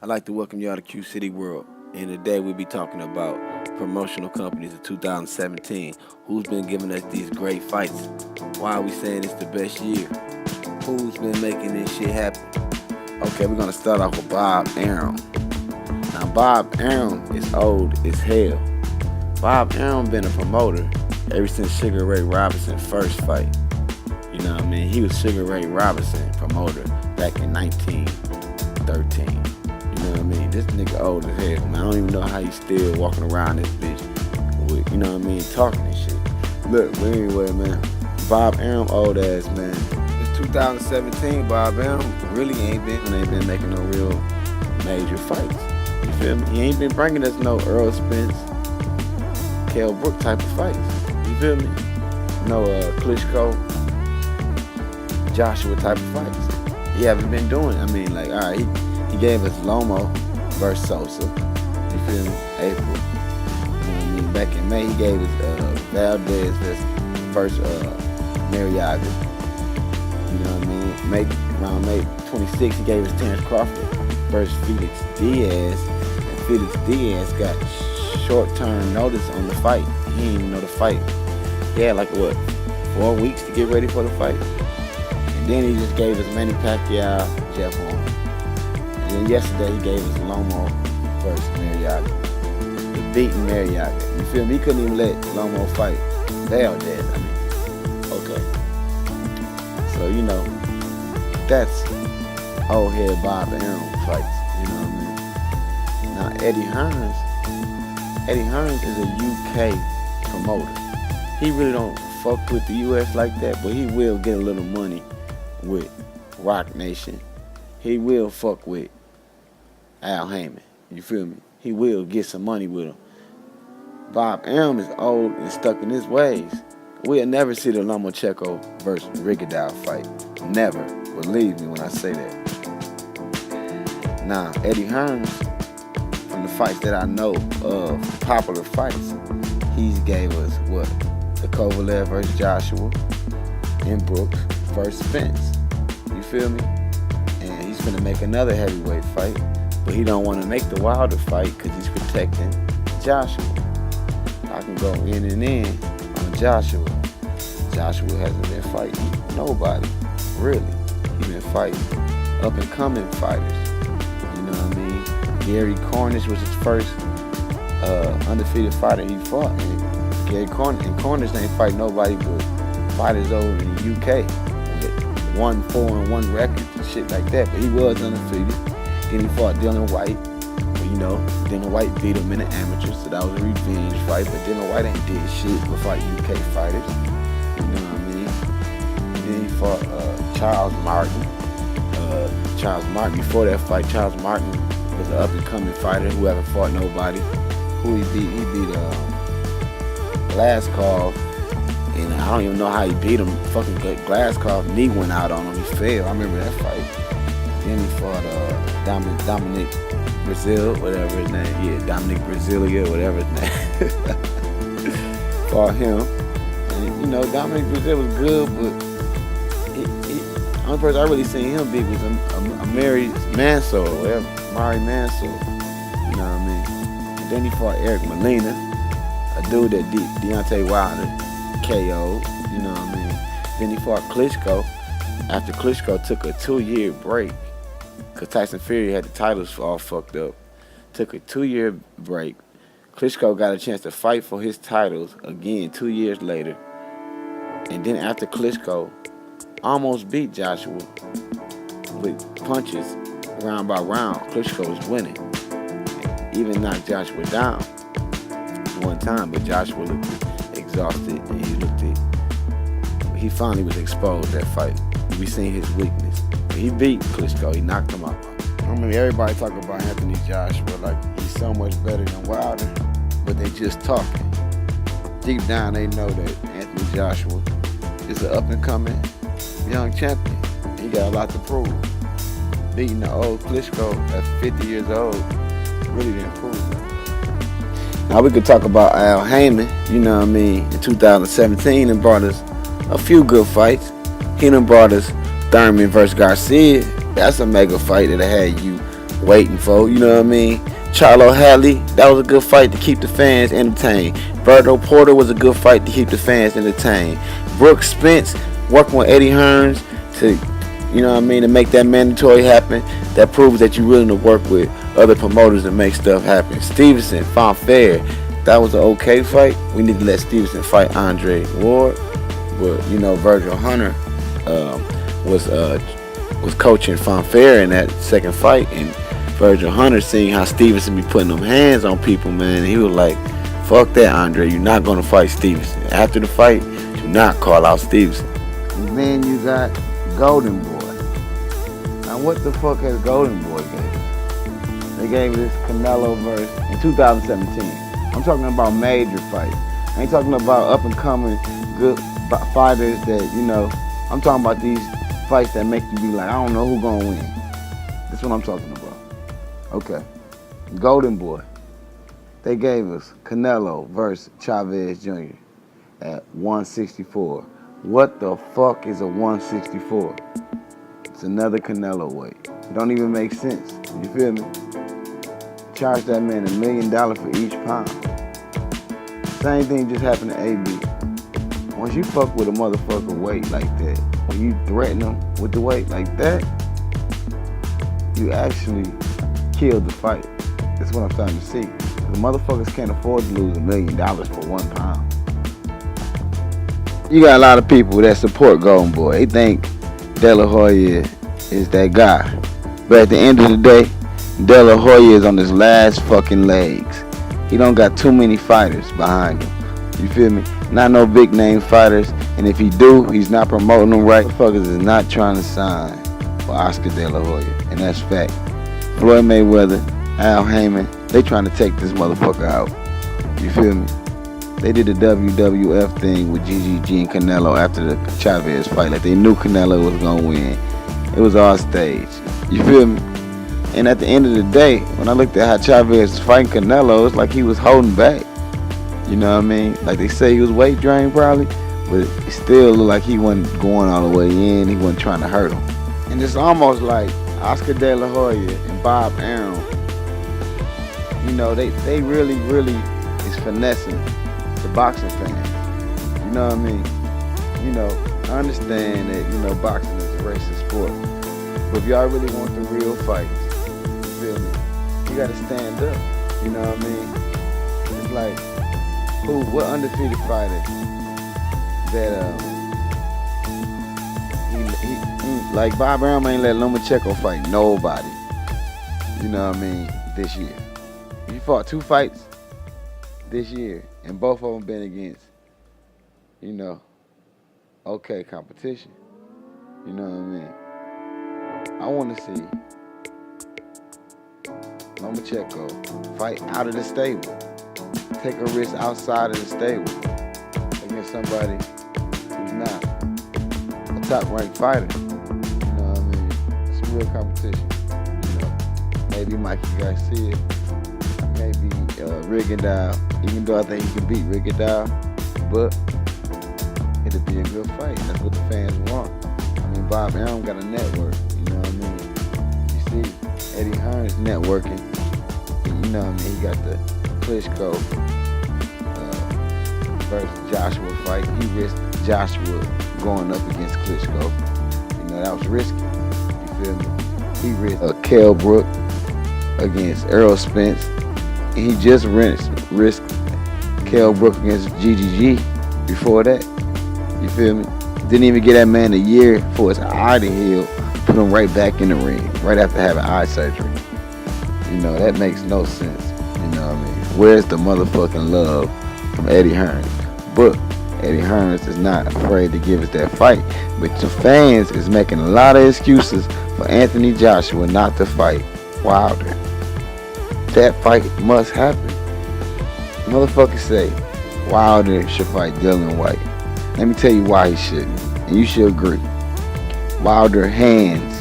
I'd like to welcome y'all to Q City World. And today we'll be talking about promotional companies of 2017. Who's been giving us these great fights? Why are we saying it's the best year? Who's been making this shit happen? Okay, we're gonna start off with BoB Arum. Now BoB Arum is old as hell. BoB Arum been a promoter ever since Sugar Ray Robinson's first fight. You know what I mean? He was Sugar Ray Robinson promoter back in 1913. You know what I mean? This nigga old as hell, man. I don't even know how he's still walking around this bitch with, you know what I mean, talking and shit. Look, but anyway, man, BoB Arum old ass, man. It's 2017, BoB Arum really ain't been making no real major fights. You feel me? He ain't been bringing us no Earl Spence, Kell Brook type of fights. You feel me? No Klitschko, Joshua type of fights. He haven't been doing. I mean, like, all right, he gave us Lomo versus Sosa. You feel me? April. You know what I mean? Back in May, he gave us Valdez versus Mariaga. You know what I mean? Around May 26, he gave us Terrence Crawford versus Felix Diaz. And Felix Diaz got short-term notice on the fight. He didn't even know the fight. He had like, 4 weeks to get ready for the fight. And then he just gave us Manny Pacquiao, Jeff Horn. And then yesterday he gave us Lomo versus Mariaga. He beating Mariaga. You feel me? He couldn't even let Lomo fight Valdez. I mean, okay. So, you know, that's old head BoB Arum fights. You know what I mean? Now, Eddie Hearns is a UK promoter. He really don't fuck with the US like that, but he will get a little money with Rock Nation. He will fuck with Al Heyman. You feel me? He will get some money with him. BoB Arum is old and stuck in his ways. We'll never see the Lomachenko versus Rigondeaux fight. Never. Believe me when I say that. Now, Eddie Hearns, from the fights that I know of, popular fights, he gave us what? The Kovalev versus Joshua, and Brooks versus Spence. You feel me? And he's gonna make another heavyweight fight, but he don't want to make the Wilder fight because he's protecting Joshua. I can go in and in on Joshua. Joshua hasn't been fighting nobody, really. He's been fighting up and coming fighters. You know what I mean? Gary Cornish was his first undefeated fighter he fought. And Gary Cornish ain't fight nobody but fighters over in the UK. 1-4-1 record and shit like that. But he was undefeated. Then he fought Dylan White. But, you know, Dylan White beat him in the amateur, so that was a revenge fight. But Dylan White ain't did shit but fight UK fighters. You know what I mean? Then he fought Charles Martin. Charles Martin, before that fight, Charles Martin was an up-and-coming fighter who haven't fought nobody. Who he beat? He beat Glaskov, and I don't even know how he beat him. Fucking Glaskov knee went out on him. He fell. I remember that fight. Then he fought Dominic Brazil, whatever his name. Yeah, Dominic Brasilia, whatever his name. Fought him. And, you know, Dominic Brazil was good, but the only person I really seen him beat was a Mary Mansour, or whatever. Mari Mansour. You know what I mean? And then he fought Eric Molina, a dude that Deontay Wilder KO'd. You know what I mean? Then he fought Klitschko after Klitschko took a 2-year break because Tyson Fury had the titles all fucked up. Took a 2-year break. Klitschko got a chance to fight for his titles again 2 years later. And then after Klitschko almost beat Joshua with punches round by round, Klitschko was winning. Even knocked Joshua down one time, but Joshua looked exhausted and he finally was exposed that fight. We seen his weakness. He beat Klitschko, he knocked him out. I mean, everybody talk about Anthony Joshua like he's so much better than Wilder, but they just talking. Deep down they know that Anthony Joshua is an up-and-coming young champion. He got a lot to prove. Beating the old Klitschko at 50 years old really didn't prove that. Now we could talk about Al Heyman, you know what I mean, in 2017 and brought us a few good fights. He done brought us Thurman versus Garcia. That's a mega fight that had you waiting for. You know what I mean? Charlo Hadley, that was a good fight to keep the fans entertained. Berto Porter was a good fight to keep the fans entertained. Brooks Spence working with Eddie Hearns to, you know what I mean, to make that mandatory happen. That proves that you're willing to work with other promoters and make stuff happen. Stevenson, Fanfare, that was an okay fight. We need to let Stevenson fight Andre Ward, but you know Virgil Hunter was coaching Fanfare in that second fight, and Virgil Hunter seeing how Stevenson be putting them hands on people, man. He was like, fuck that, Andre. You're not going to fight Stevenson. After the fight, do not call out Stevenson. And then you got Golden Boy. Now, what the fuck has Golden Boy gave us? They gave this Canelo verse in 2017. I'm talking about major fights. I ain't talking about up-and-coming good fighters that, you know, I'm talking about these fights that make you be like, I don't know who's going to win. That's what I'm talking about. Okay, Golden Boy. They gave us Canelo versus Chavez Jr. at 164. What the fuck is a 164? It's another Canelo weight. It don't even make sense. You feel me? Charge that man $1 million for each pound. Same thing just happened to AB. Once you fuck with a motherfucker weight like that, when you threaten him with the weight like that, you actually killed the fight. That's what I'm starting to see. The motherfuckers can't afford to lose $1 million for 1 pound. You got a lot of people that support Golden Boy. They think De La Hoya is that guy. But at the end of the day, De La Hoya is on his last fucking legs. He don't got too many fighters behind him. You feel me? Not no big name fighters. And if he do, he's not promoting them right. Motherfuckers is not trying to sign for Oscar De La Hoya. And that's fact. Floyd Mayweather, Al Heyman, they trying to take this motherfucker out. You feel me? They did the WWF thing with GGG and Canelo after the Chavez fight. Like they knew Canelo was gonna win. It was all staged. You feel me? And at the end of the day, when I looked at how Chavez was fighting Canelo, it's like he was holding back. You know what I mean? Like they say he was weight drained probably, but it still looked like he wasn't going all the way in. He wasn't trying to hurt him. And it's almost like Oscar De La Hoya and Bob Arum, you know, they really is finessing the boxing fans. You know what I mean? You know, I understand that, you know, boxing is a racist sport. But if y'all really want the real fights, you feel me? You gotta stand up. You know what I mean? It's like, what undefeated fighter that like Bob Arum ain't let Lomachenko fight nobody. You know what I mean? This year. He fought 2 fights this year, and both of them been against, you know, okay competition. You know what I mean? I want to see Lomachenko fight out of the stable. Take a risk outside of the stable against somebody who's not a top-ranked fighter. You know what I mean? It's real competition. You know, maybe Mikey Garcia, maybe Rigondeaux, even though I think he can beat Rigondeaux, but it'll be a good fight. That's what the fans want. I mean, Bob Arum got a network. You know what I mean? You see Eddie Hearns networking. You know what I mean? He got the Klitschko versus Joshua fight. He risked Joshua going up against Klitschko. You know, that was risky. You feel me? He risked Kell Brook against Errol Spence. And he just risked Kell Brook against GGG before that. You feel me? Didn't even get that man a year for his eye to heal. Put him right back in the ring, right after having eye surgery. You know, that makes no sense. You know what I mean? Where's the motherfucking love from Eddie Hearns? But Eddie Hearns is not afraid to give us that fight. But the fans is making a lot of excuses for Anthony Joshua not to fight Wilder. That fight must happen. Motherfuckers say Wilder should fight Dylan White. Let me tell you why he shouldn't, and you should agree. Wilder's hands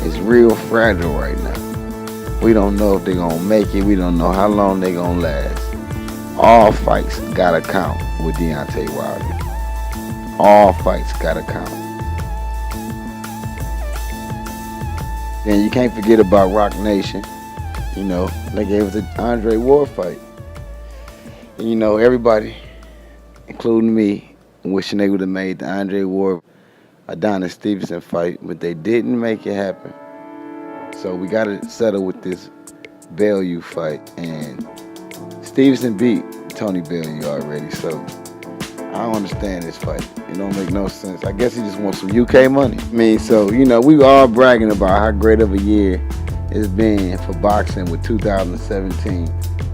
is real fragile right now. We don't know if they're gonna make it. We don't know how long they're gonna last. All fights gotta count with Deontay Wilder. All fights gotta count. And you can't forget about Rock Nation. You know, they gave us the Andre Ward fight. And you know, everybody, including me, wishing they would have made the Andre Ward Adonis Stevenson fight, but they didn't make it happen. So we got to settle with this Bellew fight. And Stevenson beat Tony Bellew already, so I don't understand this fight. It don't make no sense. I guess he just wants some UK money. I mean, so, you know, we all bragging about how great of a year it's been for boxing with 2017.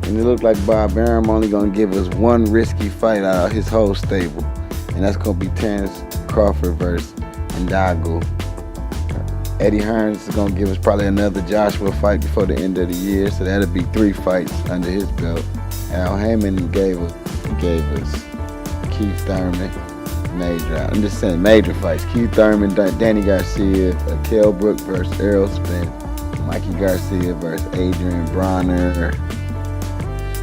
And it looked like Bob Arum only going to give us one risky fight out of his whole stable. And that's going to be Terrence Crawford versus Ndago. Eddie Hearns is going to give us probably another Joshua fight before the end of the year. So that'll be 3 fights under his belt. Al Heyman gave us Keith Thurman, major. I'm just saying major fights. Keith Thurman, Danny Garcia, Kell Brook versus Errol Spence, Mikey Garcia versus Adrian Bronner.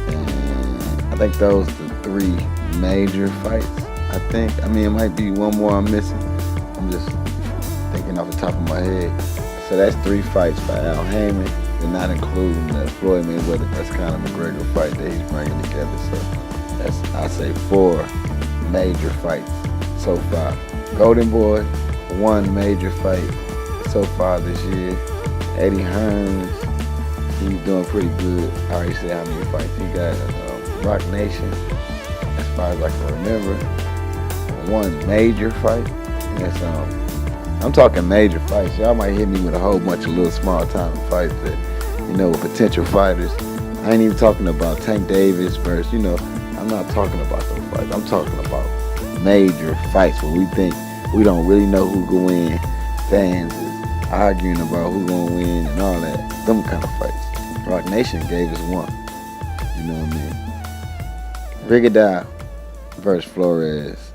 And I think those are the 3 major fights. I mean, it might be one more I'm missing. I'm just thinking off the top of my head. So that's 3 fights by Al Heyman, and not including the Floyd Mayweather versus Conor McGregor fight that he's bringing together. So that's, I say, 4 major fights so far. Golden Boy, 1 major fight so far this year. Eddie Hearns, he's doing pretty good. I already said how many fights he got. Rock Nation, as far as I can remember, 1 major fight. And that's I'm talking major fights. Y'all might hit me with a whole bunch of little small time fights that, you know, with potential fighters. I ain't even talking about Tank Davis versus, you know, I'm not talking about those fights. I'm talking about major fights where we think we don't really know who gonna win. Fans is arguing about who gonna win and all that. Them kind of fights. Rock Nation gave us 1. You know what I mean? Rigondeaux versus Flores.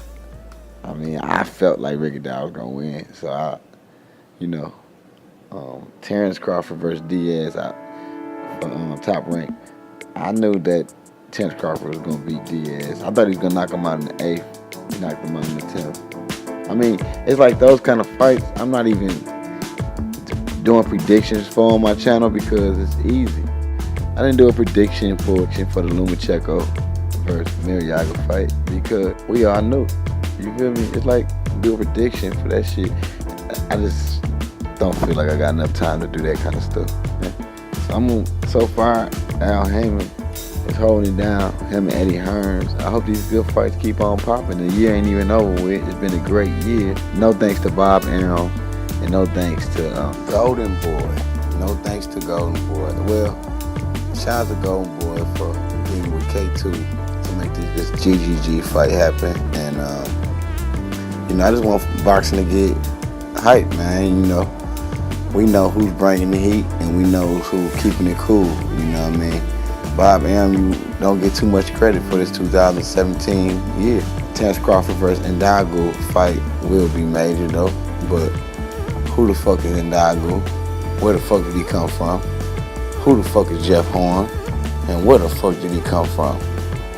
I mean, I felt like Rigondeaux was gonna win. So Terrence Crawford versus Diaz out for Top Rank. I knew that Terrence Crawford was gonna beat Diaz. I thought he was gonna knock him out in the 8th. He knocked him out in the 10th. I mean, it's like those kind of fights. I'm not even doing predictions for on my channel because it's easy. I didn't do a prediction for the Lomachenko versus Mariaga fight because we all knew. You feel me? It's like do a prediction for that shit. I just don't feel like I got enough time to do that kind of stuff. So far, Al Heyman is holding down, him and Eddie Hearns. I hope these good fights keep on popping. The year ain't even over with. It's been a great year. No thanks to Bob Arum, and no thanks to Golden Boy. No thanks to Golden Boy. Well, shout out to Golden Boy for being with K2 to make this GGG fight happen. And I just want boxing to get hype, man. You know, we know who's bringing the heat, and we know who's keeping it cool. You know what I mean? Bob Arum, you don't get too much credit for this 2017 year. Terrence Crawford versus Ndago fight will be major though, but who the fuck is Ndago? Where the fuck did he come from? Who the fuck is Jeff Horn? And where the fuck did he come from?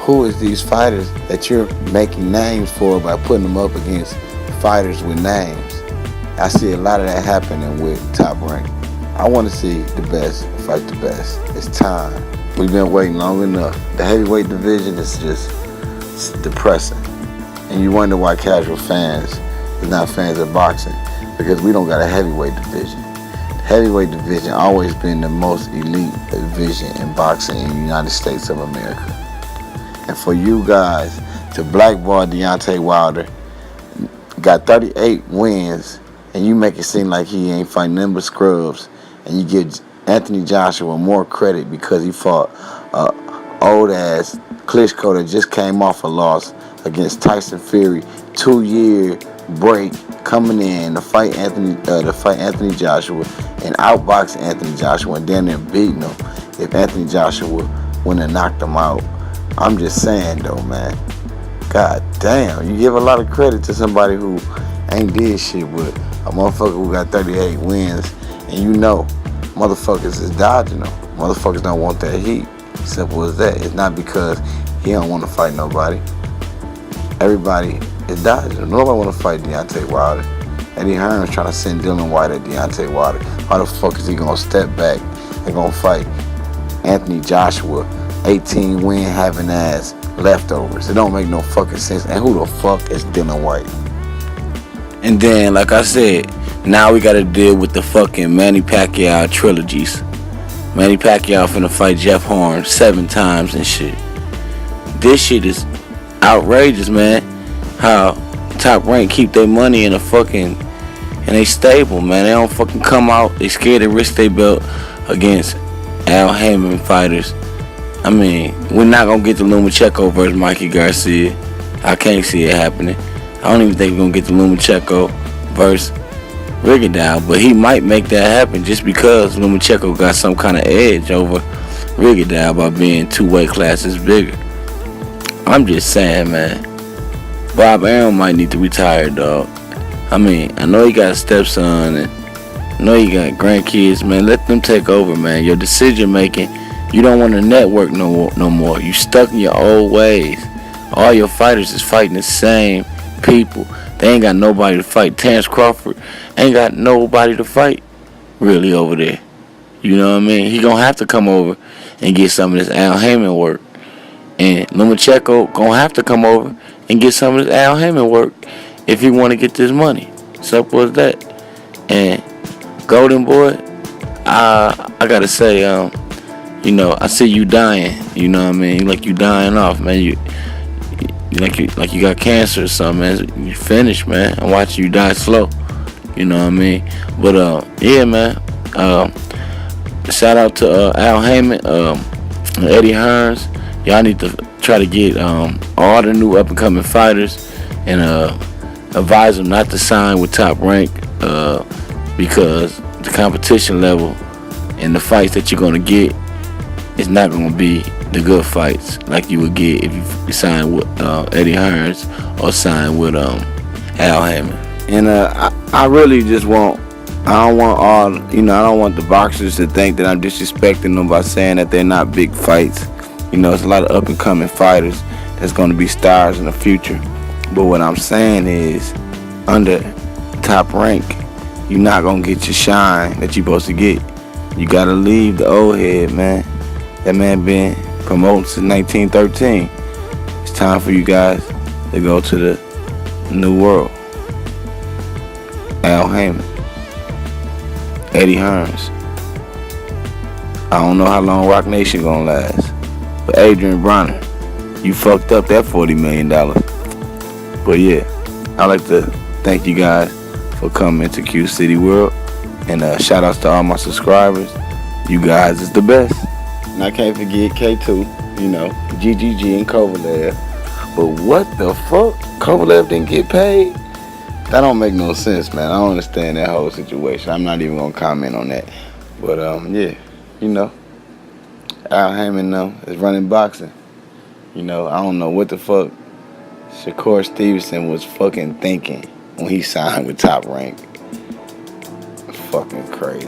Who is these fighters that you're making names for by putting them up against fighters with names? I see a lot of that happening with Top Rank. I want to see the best fight the best. It's time. We've been waiting long enough. The heavyweight division is just depressing. And you wonder why casual fans is not fans of boxing, because we don't got a heavyweight division. The heavyweight division always been the most elite division in boxing in the United States of America. And for you guys to blackball Deontay Wilder, got 38 wins, and you make it seem like he ain't fighting them but scrubs, and you give Anthony Joshua more credit because he fought old-ass Klitschko that just came off a loss against Tyson Fury, 2-year break, coming in to fight Anthony Joshua and outbox Anthony Joshua and then they're beating him. If Anthony Joshua wouldn't have knocked him out, I'm just saying though, man. God damn, you give a lot of credit to somebody who ain't did shit with a motherfucker who got 38 wins, and you know motherfuckers is dodging them. Motherfuckers don't want that heat. Simple as that. It's not because he don't want to fight nobody. Everybody is dodging him. Nobody want to fight Deontay Wilder. Eddie Hearn's trying to send Dylan White at Deontay Wilder. How the fuck is he gonna step back and gonna fight Anthony Joshua, 18 win having ass leftovers? It don't make no fucking sense. And who the fuck is Dylan White? And then, like I said, now we gotta deal with the fucking Manny Pacquiao trilogies. Manny Pacquiao finna fight Jeff Horn 7 times and shit. This shit is outrageous, man. How Top Rank keep their money in a fucking, and they stable, man. They don't fucking come out. They scared to risk their belt against Al Heyman fighters. I mean, we're not gonna get the Lomachenko versus Mikey Garcia. I can't see it happening. I don't even think we're gonna get the Lomachenko versus Rigondeaux, but he might make that happen just because Lomachenko got some kind of edge over Rigondeaux by being 2 weight classes bigger. I'm just saying, man. Bob Arum might need to retire, dog. I mean, I know he got a stepson and I know he got grandkids, man. Let them take over, man. Your decision making, you don't want to network no more. You stuck in your old ways. All your fighters is fighting the same people. They ain't got nobody to fight. Terrence Crawford ain't got nobody to fight really over there. You know what I mean? He gonna have to come over and get some of this Al Heyman work. And Lomachenko gonna have to come over and get some of this Al Heyman work if he want to get this money. Simple as that. And Golden Boy, I gotta say, you know, I see you dying. You know what I mean? Like you dying off, man. You like you got cancer or something, man. You finished, man. I'm watching you die slow. You know what I mean? But yeah, man. Shout out to Al Heyman, Eddie Hearns. Y'all need to try to get all the new up and coming fighters and advise them not to sign with Top Rank because the competition level and the fights that you're gonna get is not gonna be the good fights like you would get if you sign with Eddie Hearns or sign with Al Heyman. And I really just I don't want the boxers to think that I'm disrespecting them by saying that they're not big fights. You know, it's a lot of up and coming fighters that's gonna be stars in the future. But what I'm saying is, under Top Rank, you're not gonna get your shine that you're supposed to get. You gotta leave the old head, man. That man been promoting since 1913. It's time for you guys to go to the new world. Al Heyman, Eddie Hearns. I don't know how long Rock Nation gonna last, but Adrian Bronner, you fucked up that $40 million. But yeah, I'd like to thank you guys for coming to Q City World, and shout outs to all my subscribers. You guys is the best. And I can't forget K2, you know, GGG and Kovalev. But what the fuck? Kovalev didn't get paid? That don't make no sense, man. I don't understand that whole situation. I'm not even gonna comment on that. But yeah, you know, Al Heyman is running boxing. You know, I don't know what the fuck Shakur Stevenson was fucking thinking when he signed with Top Rank. Fucking crazy.